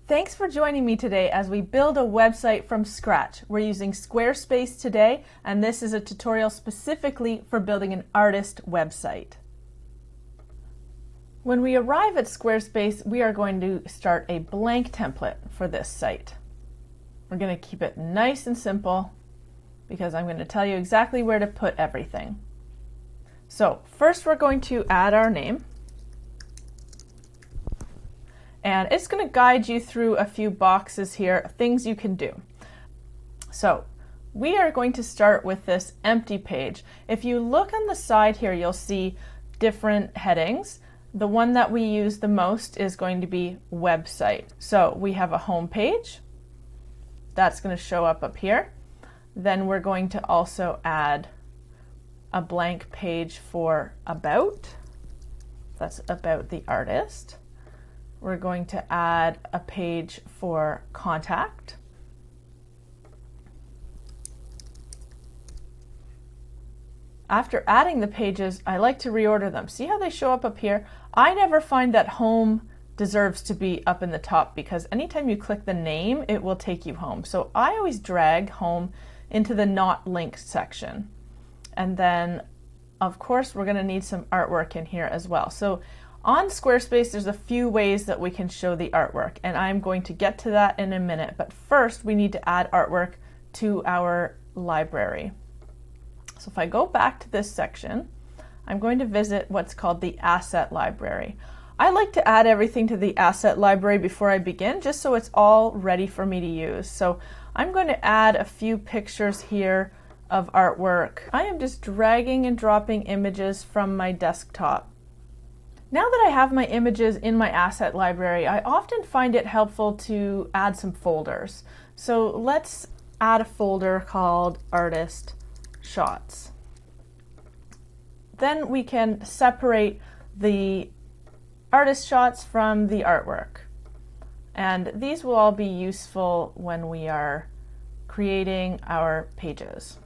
Thanks for joining me today as we build a website from scratch. We're using Squarespace today, and this is a tutorial specifically for building an artist website. When we arrive at Squarespace, we are going to start a blank template for this site. We're going to keep it nice and simple because I'm going to tell you exactly where to put everything. So first we're going to add our name. And it's going to guide you through a few boxes here, things you can do. So we are going to start with this empty page. If you look on the side here, you'll see different headings. The one that we use the most is going to be website. So we have a home page. That's going to show up here. Then we're going to also add a blank page for about. That's about the artist. We're going to add a page for contact. After adding the pages, I like to reorder them. See how they show up here? I never find that home deserves to be up in the top because anytime you click the name, it will take you home. So I always drag home into the not linked section. And then, of course, we're going to need some artwork in here as well. So on Squarespace, there's a few ways that we can show the artwork, and I'm going to get to that in a minute. But first, we need to add artwork to our library. So if I go back to this section, I'm going to visit what's called the asset library. I like to add everything to the asset library before I begin, just so it's all ready for me to use. So I'm going to add a few pictures here of artwork. I am just dragging and dropping images from my desktop. Now that I have my images in my asset library, I often find it helpful to add some folders. So let's add a folder called Artist Shots. Then we can separate the artist shots from the artwork. And these will all be useful when we are creating our pages.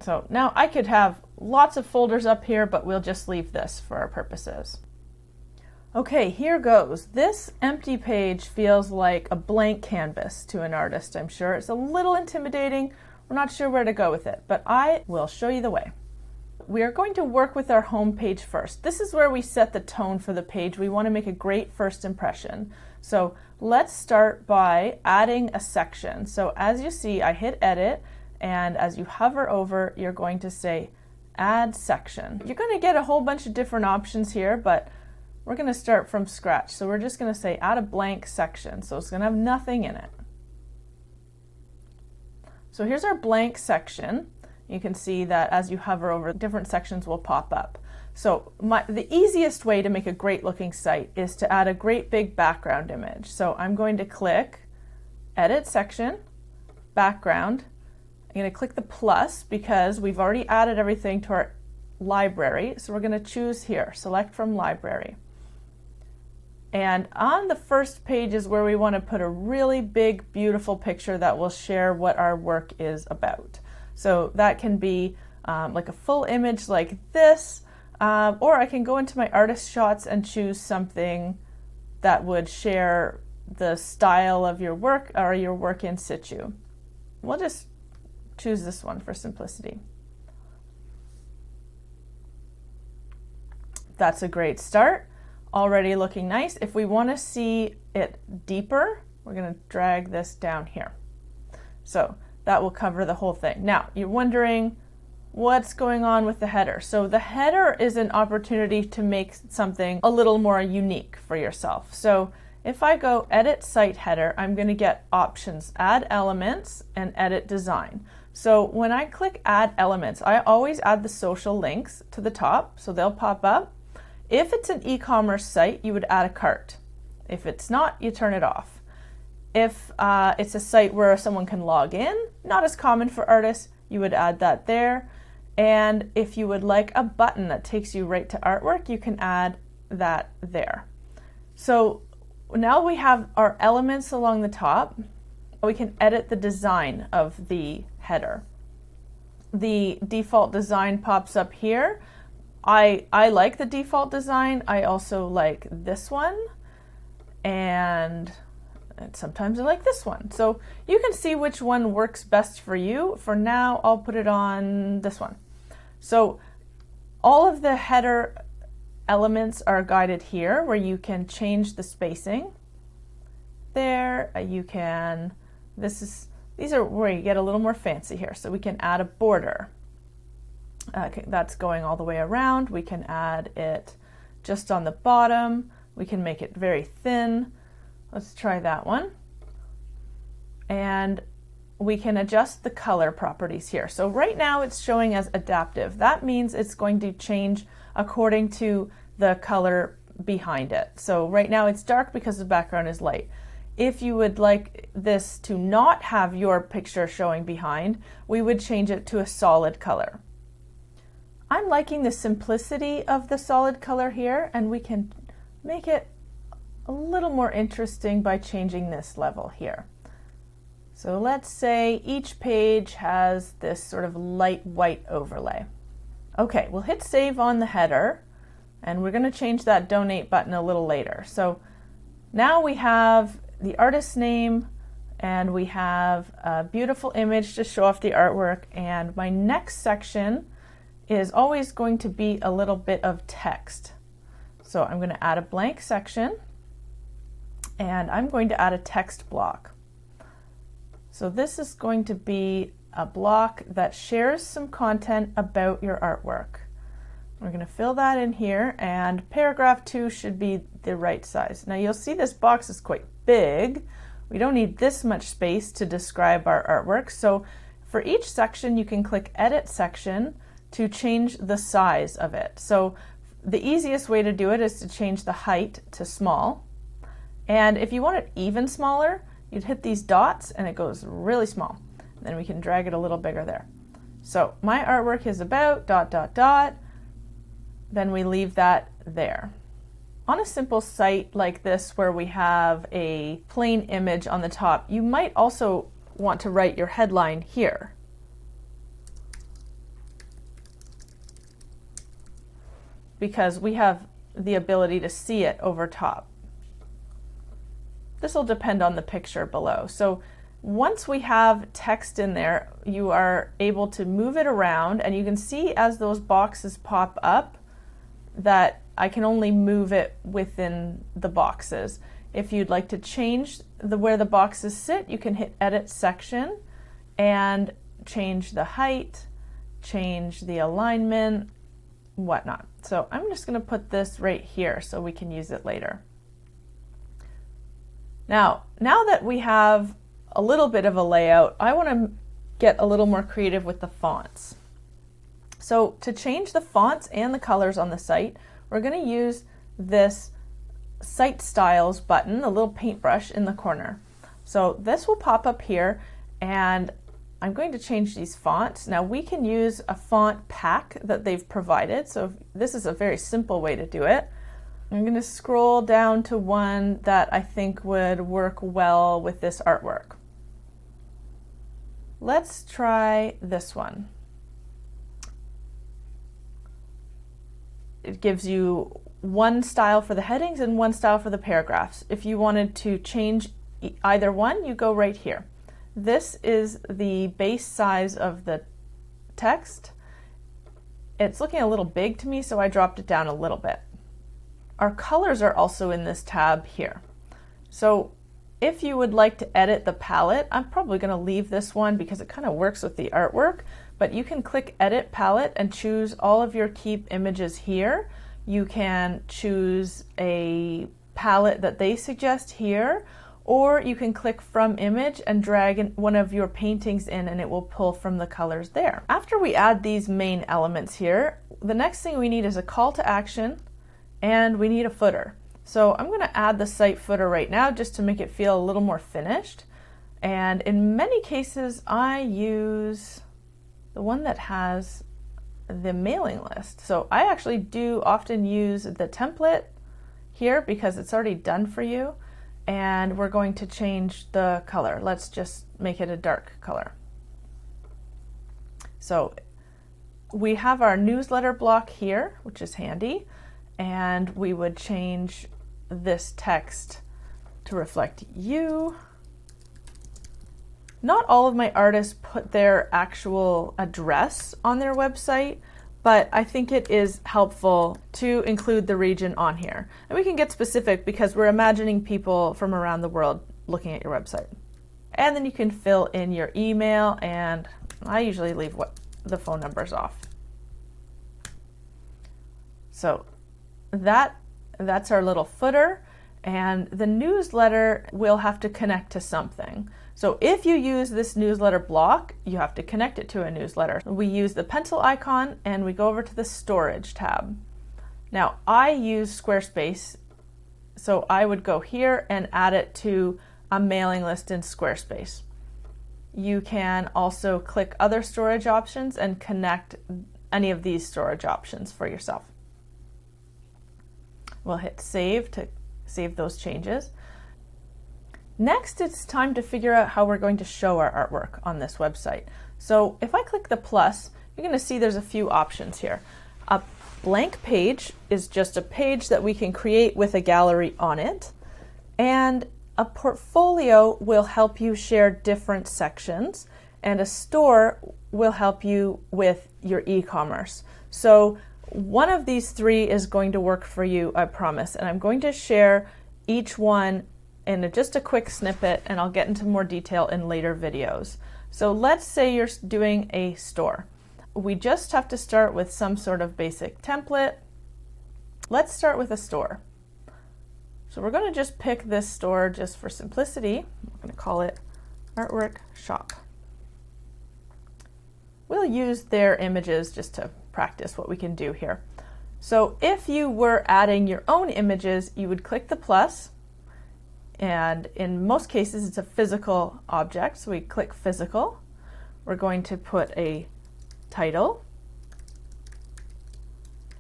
So now I could have lots of folders up here, but we'll just leave this for our purposes. Okay, here goes. This empty page feels like a blank canvas to an artist, I'm sure. It's a little intimidating. We're not sure where to go with it, but I will show you the way. We are going to work with our home page first. This is where we set the tone for the page. We want to make a great first impression. So let's start by adding a section. So as you see, I hit edit, and as you hover over, you're going to say add section. You're going to get a whole bunch of different options here, but we're going to start from scratch. So we're just going to say add a blank section. So it's going to have nothing in it. So here's our blank section. You can see that as you hover over, different sections will pop up. So the easiest way to make a great looking site is to add a great big background image. So I'm going to click Edit Section, Background. I'm going to click the plus because we've already added everything to our library. So we're going to choose here, select from library. And on the first page is where we want to put a really big, beautiful picture that will share what our work is about. So that can be like a full image like this, or I can go into my artist shots and choose something that would share the style of your work or your work in situ. We'll just choose this one for simplicity. That's a great start. Already looking nice. If we want to see it deeper, we're going to drag this down here. So that will cover the whole thing. Now, you're wondering what's going on with the header. So the header is an opportunity to make something a little more unique for yourself. So if I go Edit Site Header, I'm going to get options, Add Elements and Edit Design. So when I click Add Elements, I always add the social links to the top, so they'll pop up. If it's an e-commerce site, you would add a cart. If it's not, you turn it off. If it's a site where someone can log in, not as common for artists, you would add that there. And if you would like a button that takes you right to artwork, you can add that there. So now we have our elements along the top. We can edit the design of the header. The default design pops up here. I like the default design. I also like this one. and sometimes I like this one. So you can see which one works best for you. For now, I'll put it on this one. So all of the header elements are guided here, where you can change the spacing. There, you can, these are where you get a little more fancy here. So we can add a border. Okay, that's going all the way around. We can add it just on the bottom. We can make it very thin. Let's try that one. And we can adjust the color properties here. So right now it's showing as adaptive. That means it's going to change according to the color behind it. So right now it's dark because the background is light. If you would like this to not have your picture showing behind, we would change it to a solid color. I'm liking the simplicity of the solid color here, and we can make it a little more interesting by changing this level here. So let's say each page has this sort of light white overlay. Okay, we'll hit save on the header, and we're going to change that donate button a little later. So now we have the artist's name, and we have a beautiful image to show off the artwork, and my next section is always going to be a little bit of text. So I'm going to add a blank section, and I'm going to add a text block. So this is going to be a block that shares some content about your artwork. We're going to fill that in here, and paragraph 2 should be the right size. Now you'll see this box is quite big. We don't need this much space to describe our artwork. So for each section, you can click Edit Section to change the size of it. So the easiest way to do it is to change the height to small. And if you want it even smaller, you'd hit these dots and it goes really small. Then we can drag it a little bigger there. So my artwork is about ... Then we leave that there. On a simple site like this where we have a plain image on the top, you might also want to write your headline here. Because we have the ability to see it over top. This will depend on the picture below. So once we have text in there, you are able to move it around, and you can see as those boxes pop up that I can only move it within the boxes. If you'd like to change where the boxes sit, you can hit Edit Section and change the height, change the alignment, whatnot. So I'm just going to put this right here so we can use it later. Now that we have a little bit of a layout, I want to get a little more creative with the fonts. So to change the fonts and the colors on the site, we're going to use this Site Styles button, the little paintbrush in the corner. So this will pop up here, and I'm going to change these fonts. Now we can use a font pack that they've provided, so this is a very simple way to do it. I'm going to scroll down to one that I think would work well with this artwork. Let's try this one. It gives you one style for the headings and one style for the paragraphs. If you wanted to change either one, you go right here. This is the base size of the text. It's looking a little big to me, so I dropped it down a little bit. Our colors are also in this tab here. So if you would like to edit the palette, I'm probably going to leave this one because it kind of works with the artwork, but you can click Edit Palette and choose all of your keep images here. You can choose a palette that they suggest here, or you can click From Image and drag one of your paintings in, and it will pull from the colors there. After we add these main elements here, the next thing we need is a call to action, and we need a footer. So I'm going to add the site footer right now just to make it feel a little more finished. And in many cases, I use the one that has the mailing list. So I actually do often use the template here because it's already done for you. And we're going to change the color. Let's just make it a dark color. So we have our newsletter block here, which is handy. And we would change this text to reflect you. Not all of my artists put their actual address on their website, but I think it is helpful to include the region on here. And we can get specific because we're imagining people from around the world looking at your website. And then you can fill in your email, and I usually leave the phone numbers off. So that's our little footer, and the newsletter will have to connect to something. So if you use this newsletter block, you have to connect it to a newsletter. We use the pencil icon and we go over to the storage tab. Now I use Squarespace, so I would go here and add it to a mailing list in Squarespace. You can also click other storage options and connect any of these storage options for yourself. We'll hit save to save those changes. Next, it's time to figure out how we're going to show our artwork on this website. So if I click the plus, you're going to see there's a few options here. A blank page is just a page that we can create with a gallery on it. And a portfolio will help you share different sections. And a store will help you with your e-commerce. So one of these three is going to work for you, I promise. And I'm going to share each one in just a quick snippet, and I'll get into more detail in later videos. So let's say you're doing a store. We just have to start with some sort of basic template. Let's start with a store. So we're going to just pick this store just for simplicity. I'm going to call it Artwork Shop. We'll use their images just to practice what we can do here. So if you were adding your own images, you would click the plus. And in most cases, it's a physical object. So we click physical. We're going to put a title,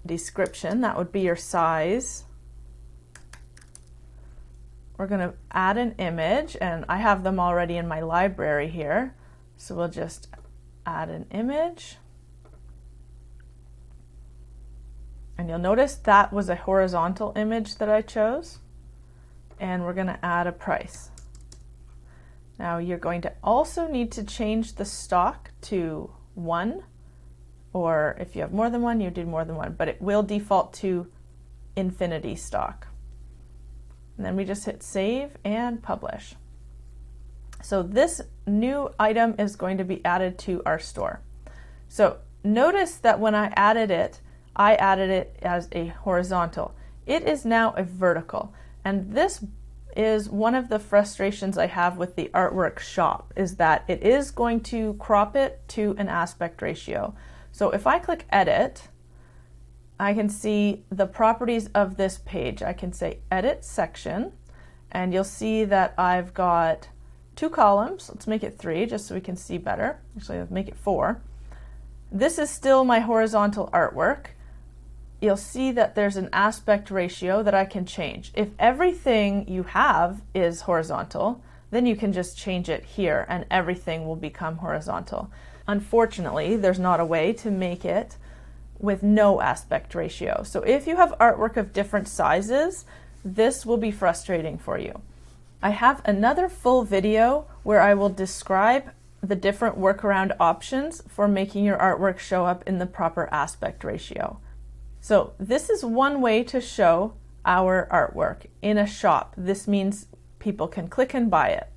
description, that would be your size. We're going to add an image, and I have them already in my library here. So we'll just add an image. And you'll notice that was a horizontal image that I chose. And we're going to add a price. Now you're going to also need to change the stock to 1, or if you have more than one, you do more than one, but it will default to infinity stock. And then we just hit save and publish. So this new item is going to be added to our store. So notice that when I added it as a horizontal. It is now a vertical. And this is one of the frustrations I have with the Artwork Shop, is that it is going to crop it to an aspect ratio. So if I click edit, I can see the properties of this page. I can say edit section, and you'll see that I've got 2 columns. Let's make it 3 just so we can see better. Actually, let's make it 4. This is still my horizontal artwork. You'll see that there's an aspect ratio that I can change. If everything you have is horizontal, then you can just change it here and everything will become horizontal. Unfortunately, there's not a way to make it with no aspect ratio. So if you have artwork of different sizes, this will be frustrating for you. I have another full video where I will describe the different workaround options for making your artwork show up in the proper aspect ratio. So this is one way to show our artwork in a shop. This means people can click and buy it.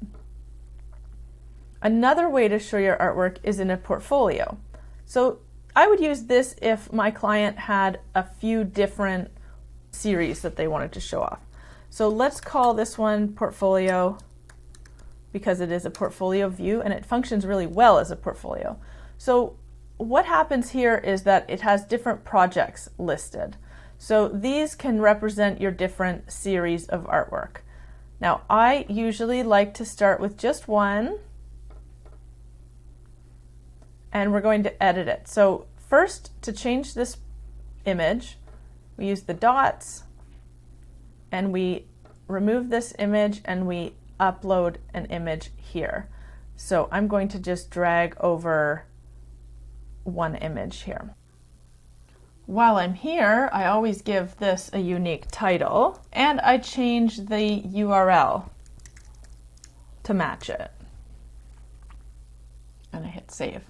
Another way to show your artwork is in a portfolio. So I would use this if my client had a few different series that they wanted to show off. So let's call this one portfolio because it is a portfolio view and it functions really well as a portfolio. So what happens here is that it has different projects listed. So these can represent your different series of artwork. Now, I usually like to start with just one, and we're going to edit it. So first, to change this image, we use the dots, and we remove this image, and we upload an image here. So I'm going to just drag over one image here. While I'm here, I always give this a unique title, and I change the URL to match it. And I hit save.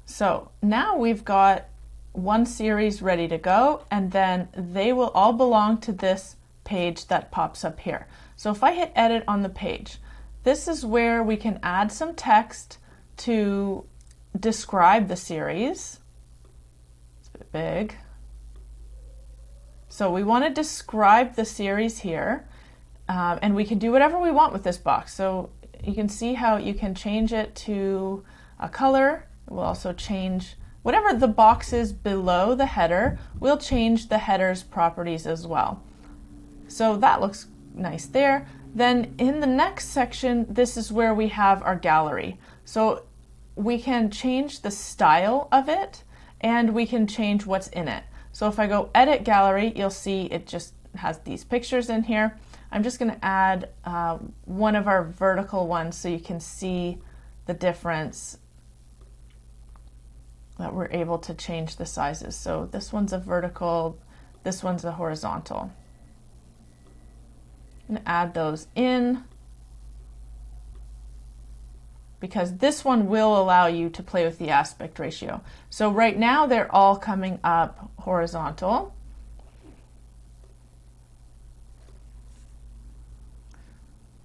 So now we've got one series ready to go, and then they will all belong to this page that pops up here. So if I hit edit on the page, this is where we can add some text to describe the series. It's a bit big. So we want to describe the series here, and we can do whatever we want with this box. So you can see how you can change it to a color. We'll also change whatever the box is below the header, we'll change the header's properties as well. So that looks nice there. Then in the next section, this is where we have our gallery. So we can change the style of it, and we can change what's in it. So if I go edit gallery, you'll see it just has these pictures in here. I'm just going to add one of our vertical ones so you can see the difference, that we're able to change the sizes. So this one's a vertical, this one's a horizontal. I'm going to add those in because this one will allow you to play with the aspect ratio. So right now they're all coming up horizontal.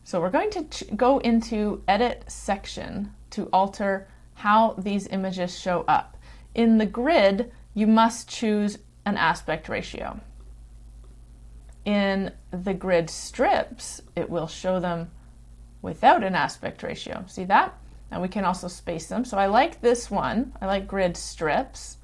So we're going to go into edit section to alter how these images show up. In the grid, you must choose an aspect ratio. In the grid strips, it will show them without an aspect ratio. See that? And we can also space them. So I like this one. I like grid strips.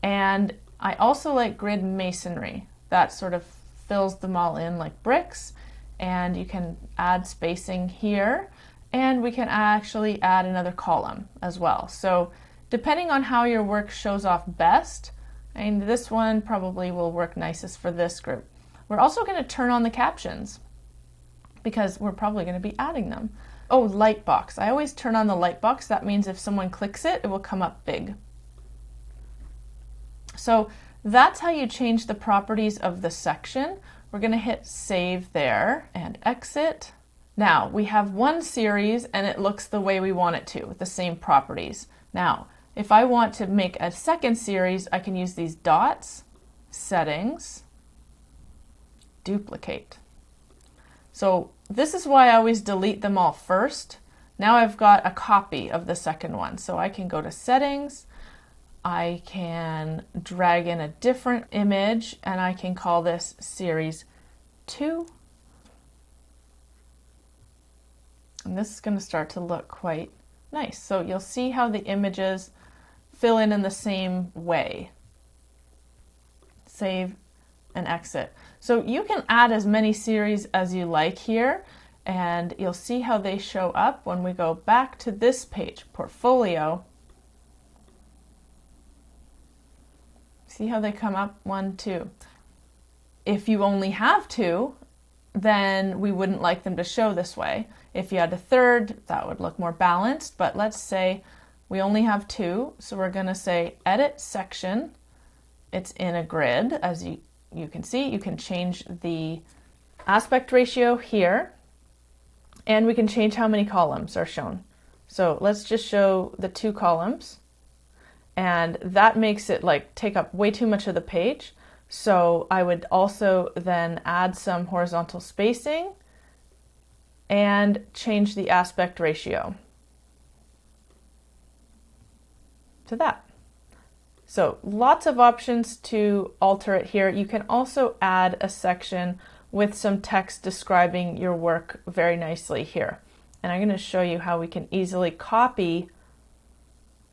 And I also like grid masonry. That sort of fills them all in like bricks. And you can add spacing here. And we can actually add another column as well. So depending on how your work shows off best, and this one probably will work nicest for this group. We're also going to turn on the captions because we're probably going to be adding them. Oh, light box. I always turn on the light box. That means if someone clicks it, it will come up big. So that's how you change the properties of the section. We're going to hit save there and exit. Now we have one series and it looks the way we want it to with the same properties. Now, if I want to make a second series, I can use these dots, settings, duplicate. So this is why I always delete them all first. Now I've got a copy of the second one. So I can go to settings, I can drag in a different image, and I can call this series 2. And this is going to start to look quite nice. So you'll see how the images fill in the same way. Save and exit. So you can add as many series as you like here, and you'll see how they show up when we go back to this page, portfolio. See how they come up? 1, 2. If you only have 2, then we wouldn't like them to show this way. If you had a third, that would look more balanced, but let's say we only have 2, so we're going to say edit section. It's in a grid, as you can see. You can change the aspect ratio here, and we can change how many columns are shown. So let's just show the 2 columns, and that makes it like take up way too much of the page. So I would also then add some horizontal spacing and change the aspect ratio to that. So lots of options to alter it here. You can also add a section with some text describing your work very nicely here. And I'm going to show you how we can easily copy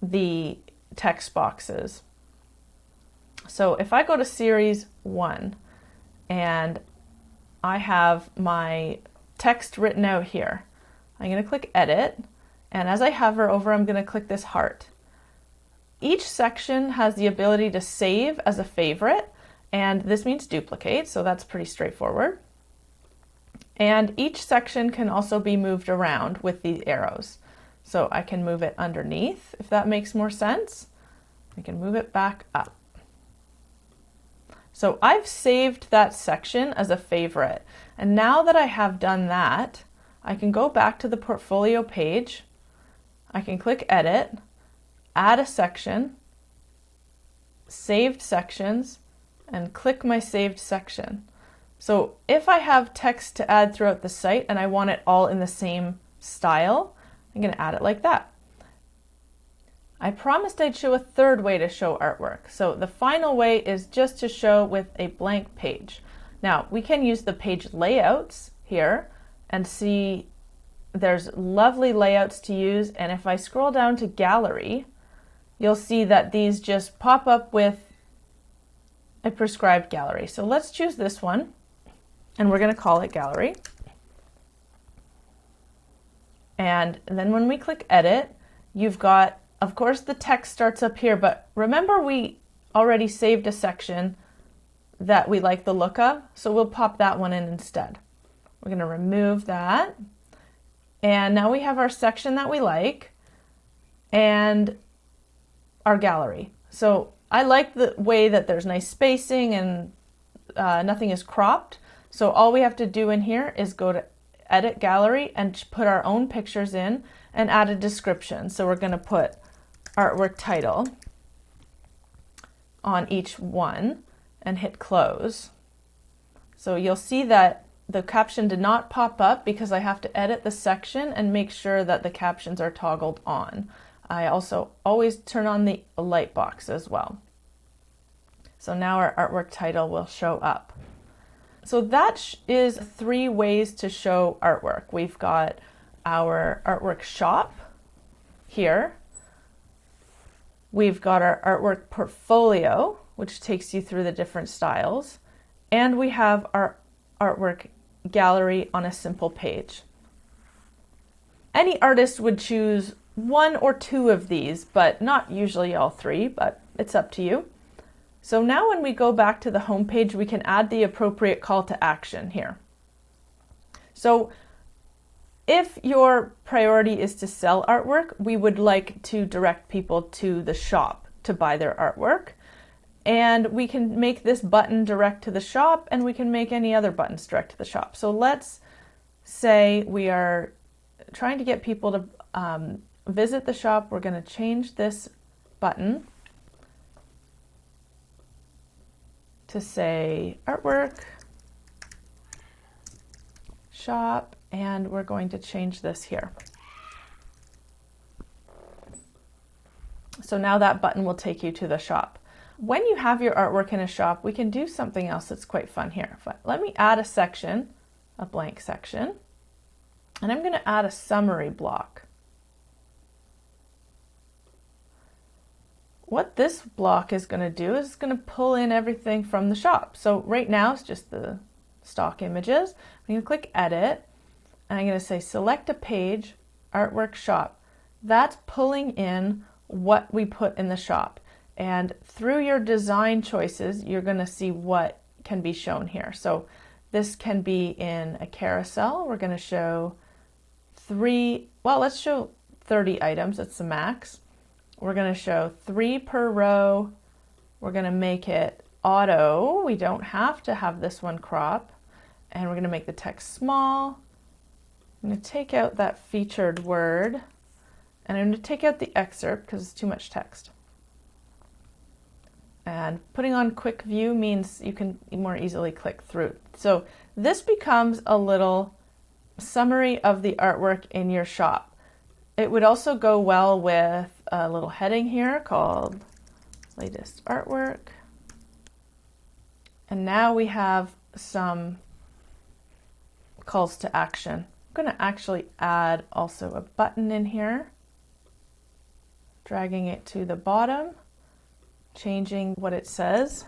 the text boxes. So if I go to series 1 and I have my text written out here, I'm going to click edit, and as I hover over, I'm going to click this heart. Each section has the ability to save as a favorite, and this means duplicate, so that's pretty straightforward. And each section can also be moved around with these arrows. So I can move it underneath, if that makes more sense. I can move it back up. So I've saved that section as a favorite. And now that I have done that, I can go back to the portfolio page. I can click edit, add a section, saved sections, and click my saved section. So if I have text to add throughout the site and I want it all in the same style, I'm going to add it like that. I promised I'd show a third way to show artwork. So the final way is just to show with a blank page. Now we can use the page layouts here and see there's lovely layouts to use. And if I scroll down to gallery, you'll see that these just pop up with a prescribed gallery. So let's choose this one and we're going to call it gallery. And then when we click edit, you've got, of course, the text starts up here, but remember we already saved a section that we like the look of, so we'll pop that one in instead. We're going to remove that. And now we have our section that we like and our gallery. So I like the way that there's nice spacing and nothing is cropped. So all we have to do in here is go to edit gallery and put our own pictures in and add a description. So we're going to put artwork title on each one and hit close. So you'll see that the caption did not pop up because I have to edit the section and make sure that the captions are toggled on. I also always turn on the light box as well. So now our artwork title will show up. So that is 3 ways to show artwork. We've got our artwork shop here. We've got our artwork portfolio, which takes you through the different styles. And we have our artwork gallery on a simple page. Any artist would choose 1 or 2 of these, but not usually all 3, but it's up to you. So now when we go back to the home page, we can add the appropriate call to action here. So if your priority is to sell artwork, we would like to direct people to the shop to buy their artwork. And we can make this button direct to the shop, and we can make any other buttons direct to the shop. So let's say we are trying to get people to visit the shop. We're going to change this button to say artwork shop, and we're going to change this here. So now that button will take you to the shop. When you have your artwork in a shop, we can do something else that's quite fun here. But let me add a section, a blank section, and I'm going to add a summary block. What this block is going to do is it's going to pull in everything from the shop. So right now it's just the stock images. I'm going to click edit and I'm going to say select a page, artwork shop. That's pulling in what we put in the shop. And through your design choices, you're going to see what can be shown here. So this can be in a carousel. We're going to show let's show 30 items. That's the max. We're going to show 3 per row. We're going to make it auto. We don't have to have this one crop. And we're going to make the text small. I'm going to take out that featured word. And I'm going to take out the excerpt because it's too much text. And putting on quick view means you can more easily click through. So this becomes a little summary of the artwork in your shop. It would also go well with a little heading here called latest artwork. And now we have some calls to action. I'm going to actually add also a button in here, dragging it to the bottom, changing what it says.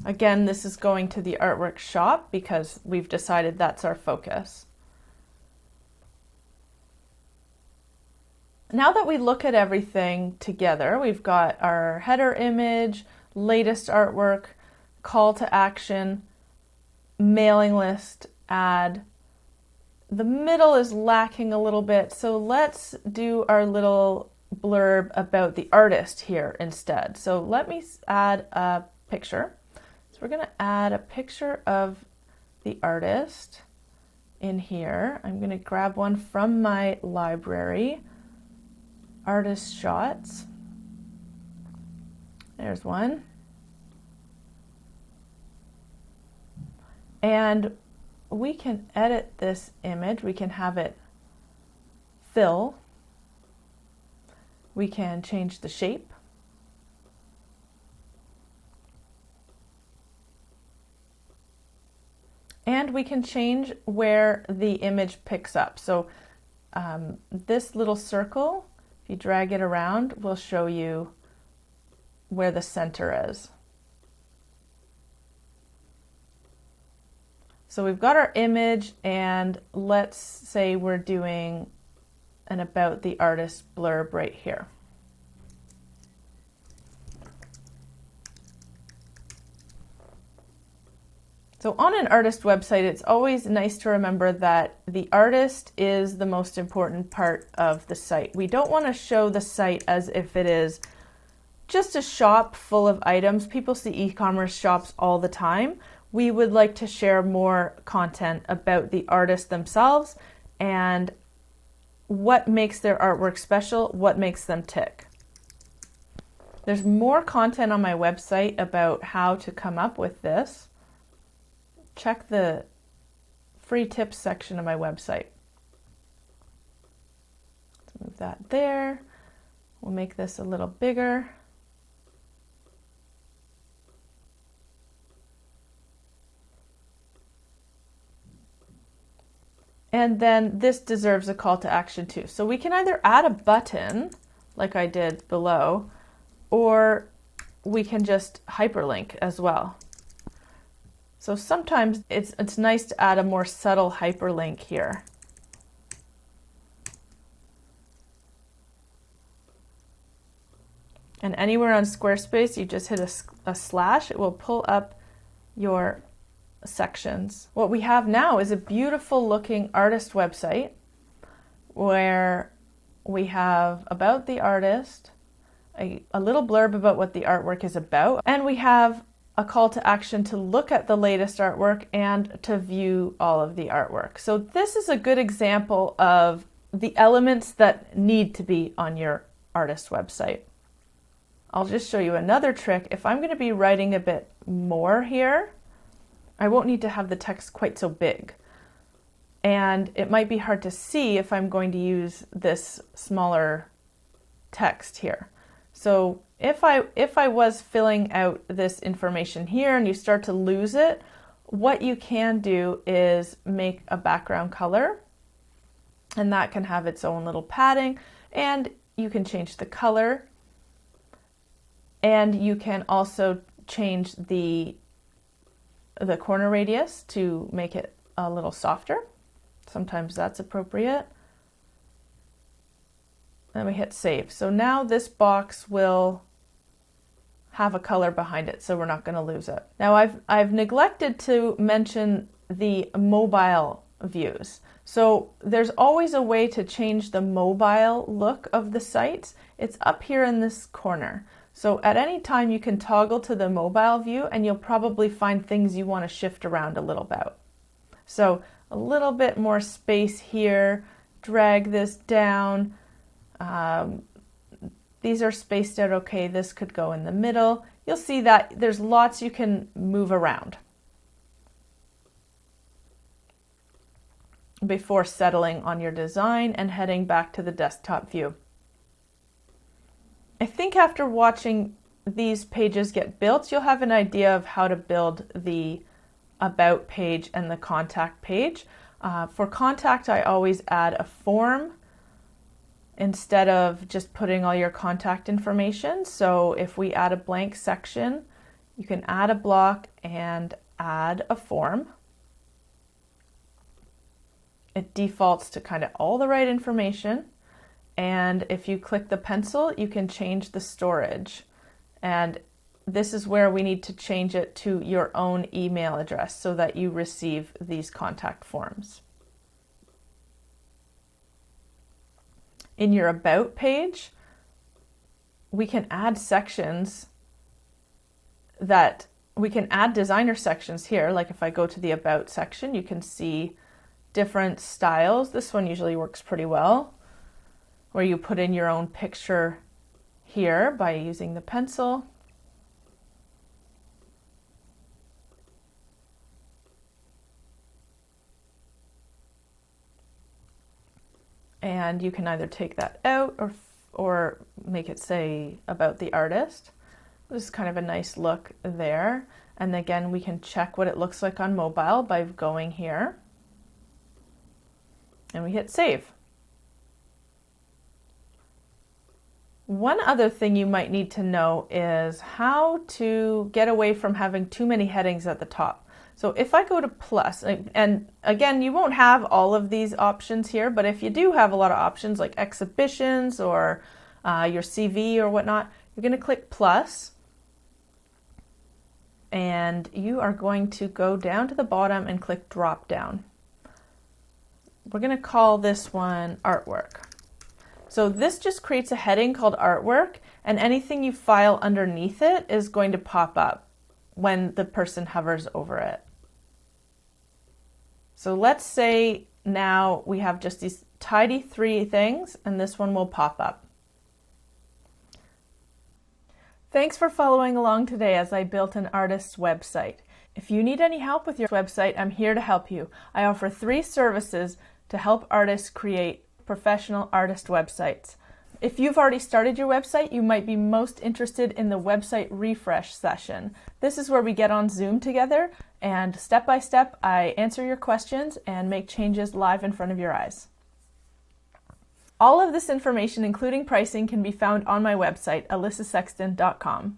Again, this is going to the artwork shop because we've decided that's our focus. Now that we look at everything together, we've got our header image, latest artwork, call to action, mailing list, ad. The middle is lacking a little bit, so let's do our little blurb about the artist here instead. So let me add a picture. So we're going to add a picture of the artist in here. I'm going to grab one from my library, artist shots. There's one. And we can edit this image. We can have it fill. We can change the shape. And we can change where the image picks up. So this little circle, if you drag it around, will show you where the center is. So we've got our image, and let's say we're doing an about the artist blurb right here. So on an artist website, it's always nice to remember that the artist is the most important part of the site. We don't want to show the site as if it is just a shop full of items. People see e-commerce shops all the time. We would like to share more content about the artist themselves and what makes their artwork special, what makes them tick. There's more content on my website about how to come up with this. Check the free tips section of my website. Let's move that there. We'll make this a little bigger. And then this deserves a call to action too. So we can either add a button, like I did below, or we can just hyperlink as well. So sometimes it's nice to add a more subtle hyperlink here. And anywhere on Squarespace, you just hit a slash, it will pull up your sections. What we have now is a beautiful looking artist website where we have about the artist, a little blurb about what the artwork is about, and we have a call to action to look at the latest artwork and to view all of the artwork. So this is a good example of the elements that need to be on your artist website. I'll just show you another trick. If I'm going to be writing a bit more here, I won't need to have the text quite so big. And it might be hard to see if I'm going to use this smaller text here. So if I was filling out this information here and you start to lose it, what you can do is make a background color, and that can have its own little padding, and you can change the color, and you can also change the corner radius to make it a little softer. Sometimes that's appropriate. And we hit save. So now this box will have a color behind it, so we're not going to lose it. Now I've neglected to mention the mobile views. So there's always a way to change the mobile look of the site. It's up here in this corner. So at any time you can toggle to the mobile view and you'll probably find things you want to shift around a little bit. So a little bit more space here, drag this down. These are spaced out okay. This could go in the middle. You'll see that there's lots you can move around before settling on your design and heading back to the desktop view. I think after watching these pages get built, you'll have an idea of how to build the About page and the Contact page. For Contact, I always add a form instead of just putting all your contact information. So if we add a blank section, you can add a block and add a form. It defaults to kind of all the right information. And if you click the pencil, you can change the storage. And this is where we need to change it to your own email address so that you receive these contact forms. In your About page, we can add sections that We can add designer sections here. Like if I go to the About section, you can see different styles. This one usually works pretty well, where you put in your own picture here by using the pencil. And you can either take that out or make it say about the artist. This is kind of a nice look there. And again, we can check what it looks like on mobile by going here. And we hit save. One other thing you might need to know is how to get away from having too many headings at the top. So if I go to plus, and again, you won't have all of these options here, but if you do have a lot of options like exhibitions or your CV or whatnot, you're going to click plus, and you are going to go down to the bottom and click drop down. We're going to call this one artwork. So this just creates a heading called artwork, and anything you file underneath it is going to pop up when the person hovers over it. So let's say now we have just these tidy 3 things, and this one will pop up. Thanks for following along today as I built an artist's website. If you need any help with your website, I'm here to help you. I offer 3 services to help artists create professional artist websites. If you've already started your website, you might be most interested in the website refresh session. This is where we get on Zoom together, and step by step I answer your questions and make changes live in front of your eyes. All of this information, including pricing, can be found on my website, alissasexton.com.